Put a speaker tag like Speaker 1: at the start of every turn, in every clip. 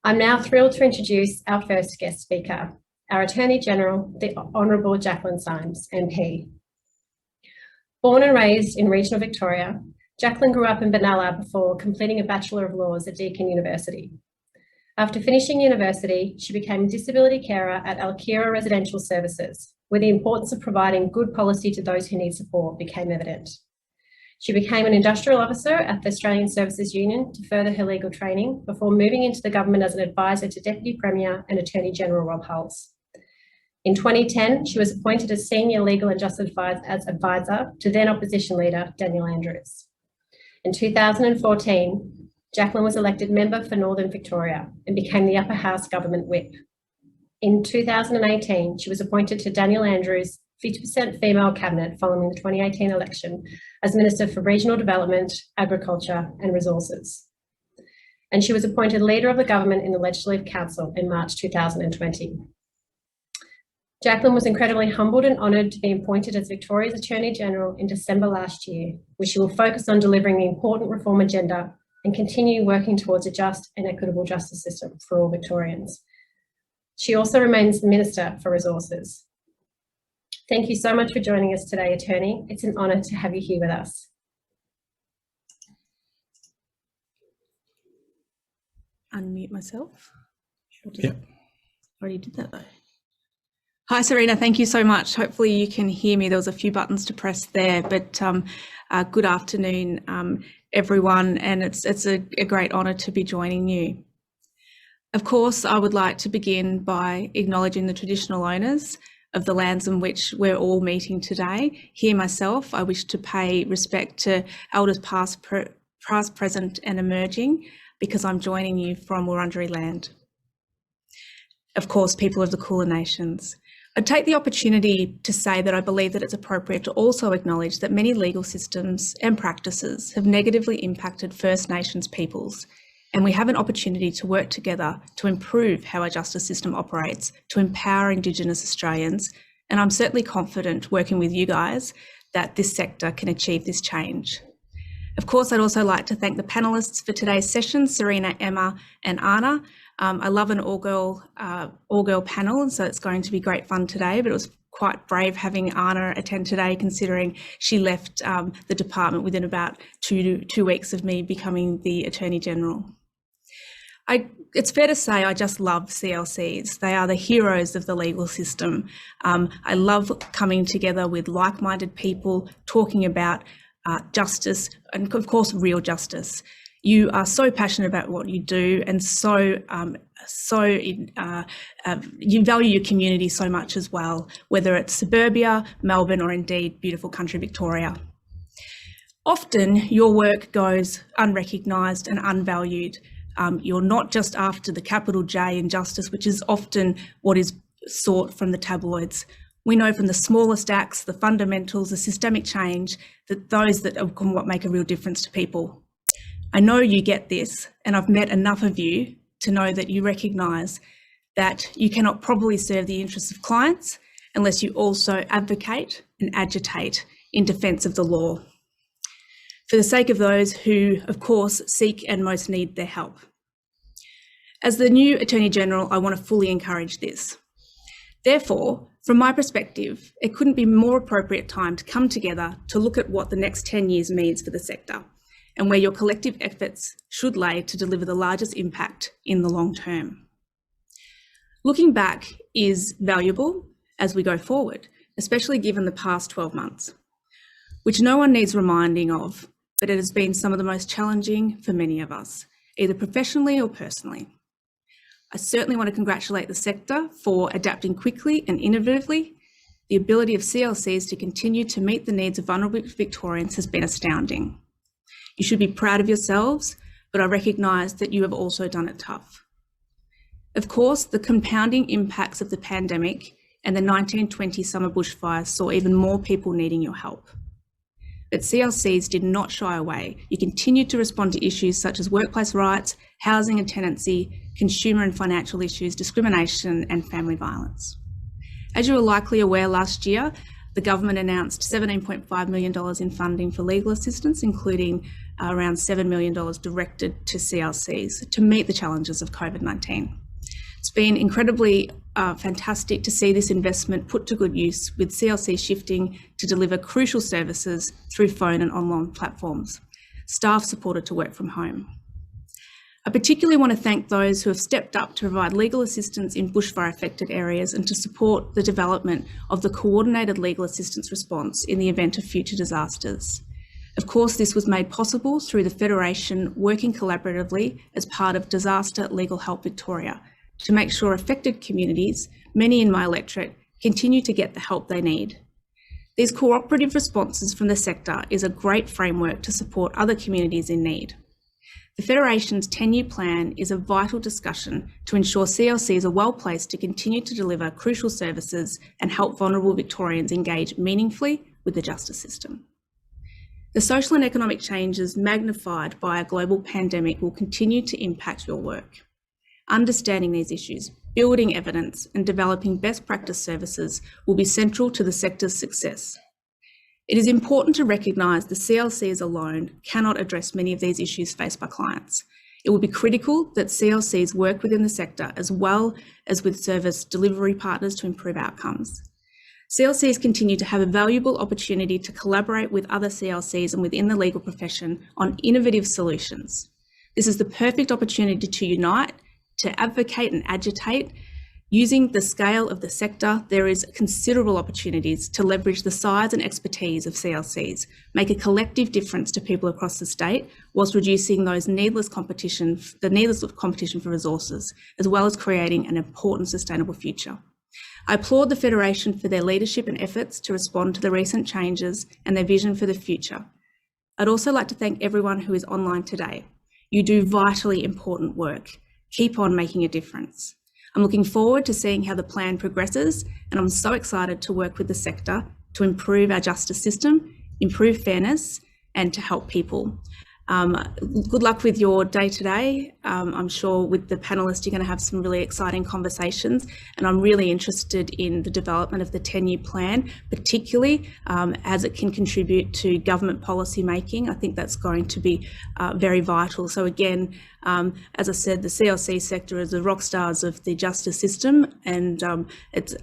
Speaker 1: I'm now thrilled to introduce our first guest speaker, our Attorney General, the Honourable Jaclyn Symes MP. Born and raised in regional Victoria, Jaclyn grew up in Benalla before completing a Bachelor of Laws at Deakin University. After finishing university, she became a disability carer at Alkira Residential Services, where the importance of providing good policy to those who need support became evident. She became an industrial officer at the Australian Services Union to further her legal training before moving into the government as an advisor to Deputy Premier and Attorney General Rob Hulls. In 2010, she was appointed as Senior Legal and Justice Advisor to then Opposition Leader Daniel Andrews. In 2014, Jaclyn was elected Member for Northern Victoria and became the Upper House Government Whip. In 2018, she was appointed to Daniel Andrews' 50% female cabinet following the 2018 election as Minister for Regional Development, Agriculture and Resources. And she was appointed Leader of the Government in the Legislative Council in March 2020. Jaclyn was incredibly humbled and honoured to be appointed as Victoria's Attorney General in December last year, where she will focus on delivering the important reform agenda and continue working towards a just and equitable justice system for all Victorians. She also remains the Minister for Resources. Thank you so much for joining us today, Attorney. It's an honour to have you here with us.
Speaker 2: Unmute myself.
Speaker 3: Yeah.
Speaker 2: Already did that though. Hi, Serena. Thank you so much. Hopefully you can hear me. There was a few buttons to press there, but good afternoon, everyone. And it's a great honour to be joining you. Of course, I would like to begin by acknowledging the traditional owners of the lands in which we're all meeting today. Here myself, I wish to pay respect to elders past, present and emerging, because I'm joining you from Wurundjeri land. Of course, people of the Kulin Nations. I'd take the opportunity to say that I believe that it's appropriate to also acknowledge that many legal systems and practices have negatively impacted First Nations peoples, and we have an opportunity to work together to improve how our justice system operates, to empower Indigenous Australians. And I'm certainly confident working with you guys that this sector can achieve this change. Of course, I'd also like to thank the panellists for today's session, Serena, Emma and Anna. I love an all-girl panel, and so it's going to be great fun today, but it was quite brave having Anna attend today, considering she left the department within about two weeks of me becoming the Attorney General. It's fair to say I just love CLCs. They are the heroes of the legal system. I love coming together with like-minded people, talking about justice and, of course, real justice. You are so passionate about what you do, and you value your community so much as well, whether it's suburbia, Melbourne, or indeed beautiful country Victoria. Often your work goes unrecognised and unvalued. You're not just after the capital J in justice, which is often what is sought from the tabloids. We know from the smallest acts, the fundamentals, the systemic change, that those that are what make a real difference to people. I know you get this, and I've met enough of you to know that you recognise that you cannot probably serve the interests of clients unless you also advocate and agitate in defence of the law, for the sake of those who, of course, seek and most need their help. As the new Attorney General, I want to fully encourage this. Therefore, from my perspective, it couldn't be more appropriate time to come together to look at what the next 10 years means for the sector, and where your collective efforts should lay to deliver the largest impact in the long term. Looking back is valuable as we go forward, especially given the past 12 months, which no one needs reminding of, but it has been some of the most challenging for many of us, either professionally or personally. I certainly want to congratulate the sector for adapting quickly and innovatively. The ability of CLCs to continue to meet the needs of vulnerable Victorians has been astounding. You should be proud of yourselves, but I recognise that you have also done it tough. Of course, the compounding impacts of the pandemic and the 1920 summer bushfires saw even more people needing your help. But CLCs did not shy away. You continued to respond to issues such as workplace rights, housing and tenancy, consumer and financial issues, discrimination and family violence. As you are likely aware, last year, the government announced $17.5 million in funding for legal assistance, including around $7 million directed to CLCs to meet the challenges of COVID-19. It's been incredibly fantastic to see this investment put to good use, with CLC shifting to deliver crucial services through phone and online platforms, staff supported to work from home. I particularly want to thank those who have stepped up to provide legal assistance in bushfire affected areas and to support the development of the coordinated legal assistance response in the event of future disasters. Of course, this was made possible through the Federation working collaboratively as part of Disaster Legal Help Victoria to make sure affected communities, many in my electorate, continue to get the help they need. These cooperative responses from the sector is a great framework to support other communities in need. The Federation's 10-year plan is a vital discussion to ensure CLCs are well placed to continue to deliver crucial services and help vulnerable Victorians engage meaningfully with the justice system. The social and economic changes magnified by a global pandemic will continue to impact your work. Understanding these issues, building evidence, and developing best practice services will be central to the sector's success. It is important to recognise the CLCs alone cannot address many of these issues faced by clients. It will be critical that CLCs work within the sector as well as with service delivery partners to improve outcomes. CLCs continue to have a valuable opportunity to collaborate with other CLCs and within the legal profession on innovative solutions. This is the perfect opportunity to unite, to advocate and agitate. Using the scale of the sector, there is considerable opportunities to leverage the size and expertise of CLCs, make a collective difference to people across the state, whilst reducing the needless competition for resources, as well as creating an important sustainable future. I applaud the Federation for their leadership and efforts to respond to the recent changes and their vision for the future. I'd also like to thank everyone who is online today. You do vitally important work. Keep on making a difference. I'm looking forward to seeing how the plan progresses, and I'm so excited to work with the sector to improve our justice system, improve fairness, and to help people. Good luck with your day today. I'm sure with the panellists, you're going to have some really exciting conversations, and I'm really interested in the development of the 10-year plan, particularly as it can contribute to government policy making. I think that's going to be very vital. So again, as I said, the CLC sector is the rock stars of the justice system, and it's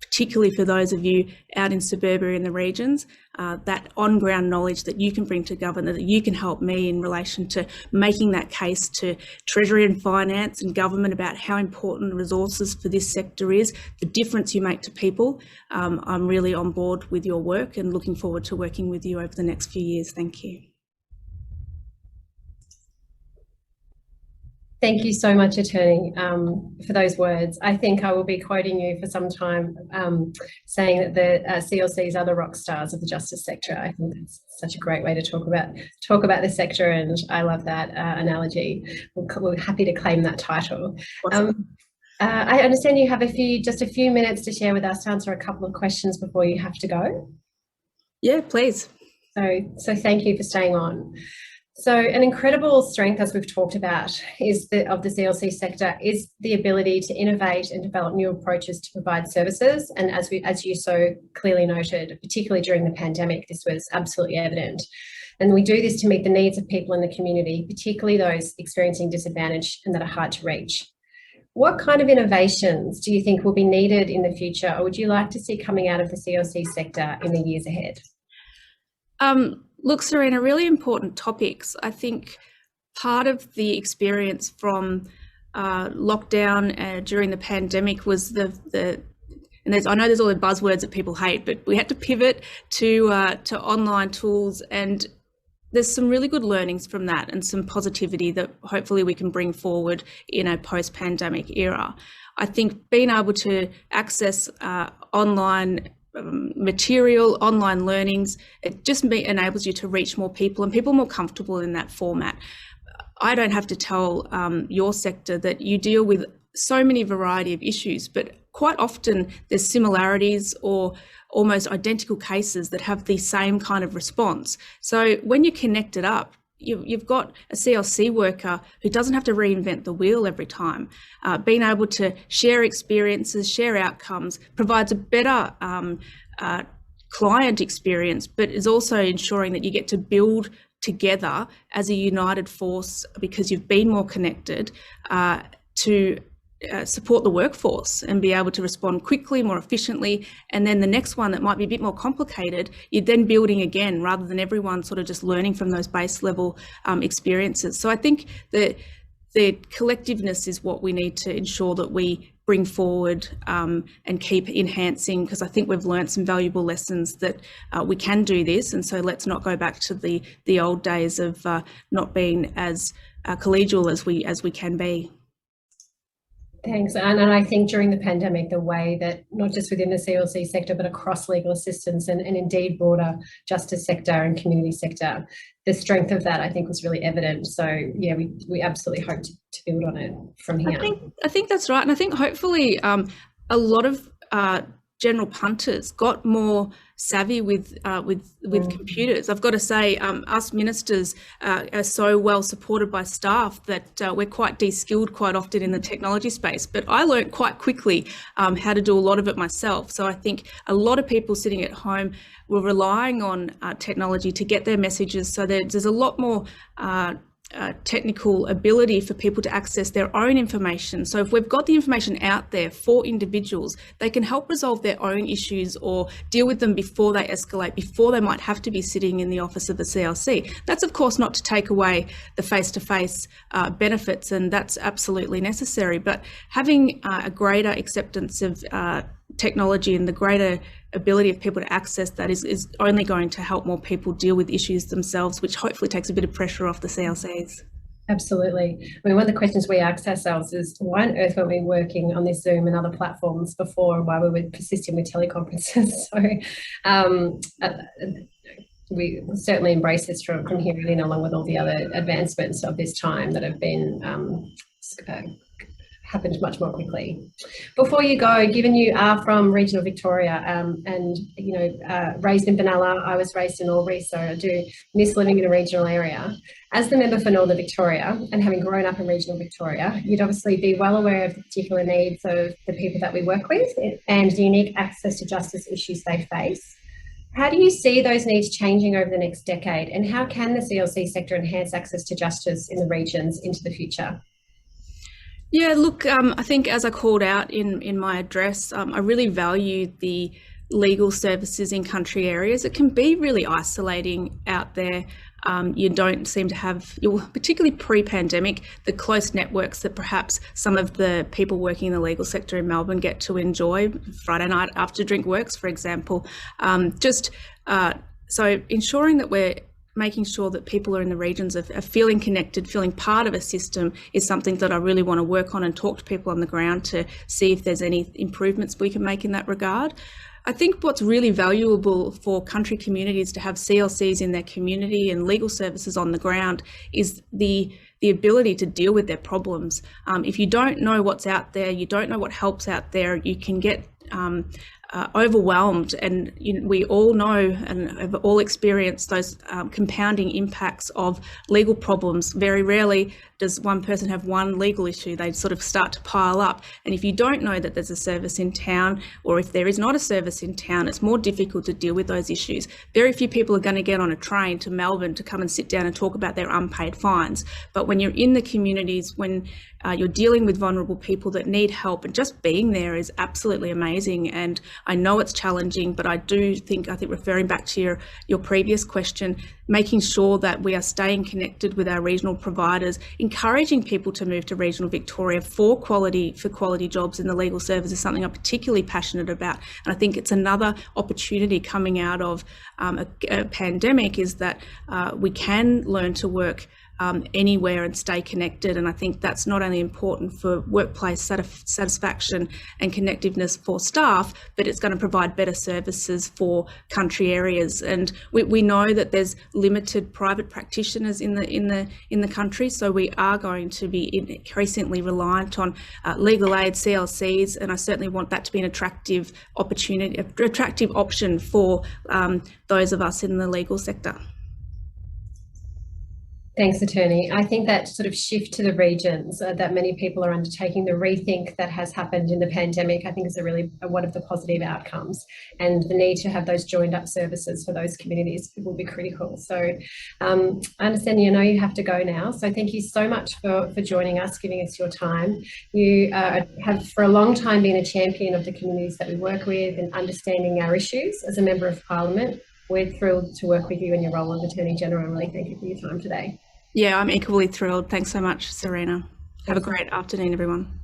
Speaker 2: particularly for those of you out in suburbia in the regions, that on-ground knowledge that you can bring to government, that you can help me in relation to making that case to Treasury and Finance and government about how important resources for this sector is, the difference you make to people. I'm really on board with your work and looking forward to working with you over the next few years. Thank you.
Speaker 1: Thank you so much, Attorney, for those words. I think I will be quoting you for some time, saying that the CLCs are the rock stars of the justice sector. I think that's such a great way to talk about the sector, and I love that analogy. We're happy to claim that title.
Speaker 2: Awesome.
Speaker 1: I understand you have just a few minutes to share with us to answer a couple of questions before you have to go.
Speaker 2: Yeah, please.
Speaker 1: So thank you for staying on. So an incredible strength, as we've talked about, of the CLC sector is the ability to innovate and develop new approaches to provide services. And as you so clearly noted, particularly during the pandemic, this was absolutely evident. And we do this to meet the needs of people in the community, particularly those experiencing disadvantage and that are hard to reach. What kind of innovations do you think will be needed in the future, or would you like to see coming out of the CLC sector in the years ahead?
Speaker 2: Look, Serena, really important topics. I think part of the experience from lockdown during the pandemic was I know there's all the buzzwords that people hate, but we had to pivot to online tools, and there's some really good learnings from that and some positivity that hopefully we can bring forward in a post-pandemic era. I think being able to access online material, online learnings, it just enables you to reach more people, and people are more comfortable in that format. I don't have to tell your sector that you deal with so many variety of issues, but quite often there's similarities or almost identical cases that have the same kind of response. So when you connect it up, you've got a CLC worker who doesn't have to reinvent the wheel every time. Being able to share experiences, share outcomes, provides a better client experience, but is also ensuring that you get to build together as a united force, because you've been more connected, to support the workforce and be able to respond quickly, more efficiently. And then the next one that might be a bit more complicated, you're then building again, rather than everyone sort of just learning from those base level experiences. So I think that the collectiveness is what we need to ensure that we bring forward and keep enhancing, because I think we've learned some valuable lessons that we can do this. And so let's not go back to the old days of not being as collegial as we can be.
Speaker 1: Thanks. And I think during the pandemic, the way that not just within the CLC sector, but across legal assistance and indeed broader justice sector and community sector, the strength of that, I think, was really evident. So yeah, we absolutely hope to build on it from here.
Speaker 2: I think that's right. And I think hopefully a lot of general punters got more savvy with computers. I've got to say, us ministers are so well supported by staff that we're quite de-skilled quite often in the technology space. But I learned quite quickly how to do a lot of it myself. So I think a lot of people sitting at home were relying on technology to get their messages. So there's a lot more technical ability for people to access their own information. So if we've got the information out there for individuals, they can help resolve their own issues or deal with them before they escalate, before they might have to be sitting in the office of the CLC. That's of course not to take away the face-to-face benefits, and that's absolutely necessary. But having a greater acceptance of technology and the greater ability of people to access that is only going to help more people deal with issues themselves, which hopefully takes a bit of pressure off the CLCs.
Speaker 1: Absolutely. I mean, one of the questions we ask ourselves is, why on earth weren't we working on this Zoom and other platforms before, and why we were persisting with teleconferences? So we certainly embrace this from here in, along with all the other advancements of this time that have been happened much more quickly. Before you go, given you are from regional Victoria and raised in Benalla, I was raised in Albury, so I do miss living in a regional area. As the member for Northern Victoria, and having grown up in regional Victoria, you'd obviously be well aware of the particular needs of the people that we work with and the unique access to justice issues they face. How do you see those needs changing over the next decade, and how can the CLC sector enhance access to justice in the regions into the future?
Speaker 2: Yeah, look, I think as I called out in my address, I really value the legal services in country areas. It can be really isolating out there. You don't seem to have, particularly pre-pandemic, the close networks that perhaps some of the people working in the legal sector in Melbourne get to enjoy. Friday night after drink works, for example. So ensuring that we're making sure that people are in the regions of feeling connected, feeling part of a system is something that I really want to work on and talk to people on the ground to see if there's any improvements we can make in that regard. I think what's really valuable for country communities to have CLCs in their community and legal services on the ground is the ability to deal with their problems. If you don't know what's out there, you don't know what help's out there, you can get overwhelmed, and we all know and have all experienced those compounding impacts of legal problems. Very rarely does one person have one legal issue, they sort of start to pile up. And if you don't know that there's a service in town, or if there is not a service in town, it's more difficult to deal with those issues. Very few people are going to get on a train to Melbourne to come and sit down and talk about their unpaid fines. But when you're in the communities, when you're dealing with vulnerable people that need help, and just being there is absolutely amazing. And I know it's challenging, but I think referring back to your previous question, making sure that we are staying connected with our regional providers, encouraging people to move to regional Victoria for quality jobs in the legal service is something I'm particularly passionate about. And I think it's another opportunity coming out of a pandemic, is that we can learn to work anywhere and stay connected. And I think that's not only important for workplace satisfaction and connectiveness for staff, but it's going to provide better services for country areas. And we know that there's limited private practitioners in the country, so we are going to be increasingly reliant on legal aid, CLCs, and I certainly want that to be an attractive option for those of us in the legal sector.
Speaker 1: Thanks, Attorney. I think that sort of shift to the regions that many people are undertaking, the rethink that has happened in the pandemic, I think is one of the positive outcomes, and the need to have those joined up services for those communities will be critical. So I understand you have to go now. So thank you so much for joining us, giving us your time. You have for a long time been a champion of the communities that we work with and understanding our issues as a Member of Parliament. We're thrilled to work with you in your role as Attorney General, and really thank you for your time today.
Speaker 2: Yeah, I'm equally thrilled. Thanks so much, Serena. Have a great afternoon, everyone.